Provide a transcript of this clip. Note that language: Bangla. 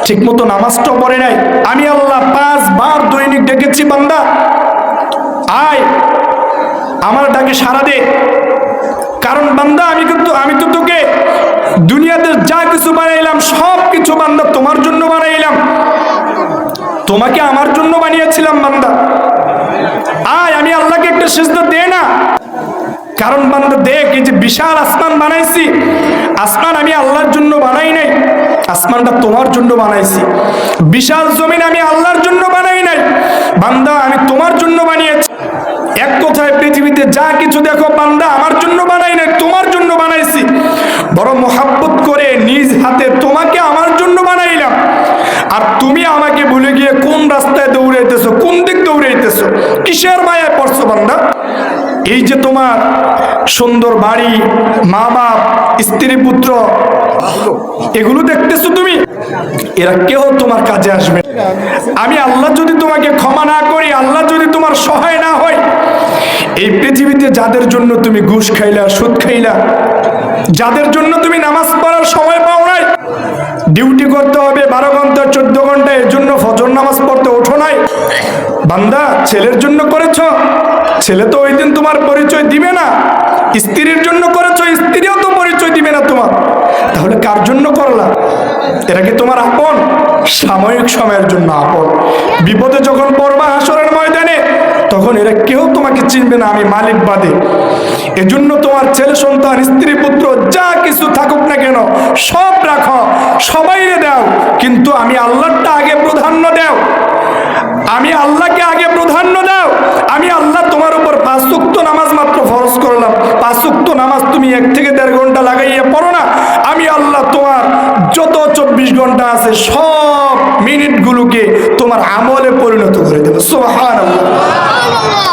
ঠিক মতো নামাজটাও পড়ে নাই। আমি আল্লাহ 5 বার দৈনিক ডেকেছি, বান্দা আয় আমার ডাকে সাড়া দে। কারণ বান্দা আমি তো তোকে দুনিয়াতে যা কিছু বানাইলাম সব কিছু বান্দা তোমার জন্য বানাইলাম, তোমাকে আমার জন্য বানিয়েছিলাম। বান্দা আয়, আমি আল্লাহকে একটা সিজদা দে না। কারণ বান্দা দেখ, এই যে বিশাল আসমান বানাইছি, আসমান আমি আল্লাহর জন্য বানাই নাই, আসমানটা তোমার জন্য বানাইছি। বিশাল জমিন আমি আল্লাহর জন্য বানাই নাই, বান্দা আমি তোমার জন্য বানিয়েছি। এক কথায় পৃথিবীতে যা কিছু দেখো বান্দা আমার জন্য বানাই নাই, তোমার জন্য বানাইছি। বড় মোহাব্বত করে নিজ হাতে তোমাকে আমার জন্য বানাইলাম। আর তুমি আমাকে ভুলে গিয়ে কোন রাস্তায় দৌড়াইতেছো, কোন দিক দৌড়াইতেছো, কিসের মায়ায় পড়ছো বান্দা? এই যে তোমার সুন্দর বাড়ি, মা বাপ, স্ত্রী পুত্র, এগুলো দেখতেছো তুমি, এরা কেউ তোমার কাজে আসবে। আমি আল্লাহ যদি তোমাকে ক্ষমা না করি, আল্লাহ যদি তোমার সহায় না হয়, এই পৃথিবীতে যাদের জন্য তুমি ঘুষ খাইলা, সুদ খাইলা, যাদের জন্য তুমি নামাজ পড়ার সময় পাও নাই, ডিউটি করতে হবে 12 ঘন্টা 14 ঘন্টা, এর জন্য ফজর নামাজ পড়তে ওঠো নাই, বান্দা ছেলের জন্য করেছ, ছেলে তো ওই দিন তোমার পরিচয় দিবে না। স্ত্রীর জন্য করেছ, স্ত্রীও তো পরিচয় দিবে না তোমার। তাহলে কার জন্য করলা? এরা কি তোমার আপন? সাময়িক সময়ের জন্য আপন। বিপদে যখন পড়বা হাসরের ময়দানে, তখন এরা কেউ তোমাকে চিনবে না, আমি মালিক বাদে। এজন্য তোমার ছেলে সন্তান, স্ত্রী পুত্র যা কিছু থাকুক না কেন সব রাখো, সবাইরে দাও, কিন্তু আমি আল্লাহটা আগে প্রাধান্য দাও, আমি আল্লাহকে আগে প্রাধান্য দাও। আমি আল্লাহ তোমার উপর 5 ওয়াক্ত নামাজ মাত্র ফরজ করলাম, 5 ওয়াক্ত নামাজ তুমি 1 থেকে 1.5 ঘন্টা লাগাইয়া পড়ো না, আমি আল্লাহ তোমার যত 24 ঘন্টা আছে সব মিনিটগুলোকে তোমার আমলে পরিণত করে দেবো। সুবহানাল্লাহ।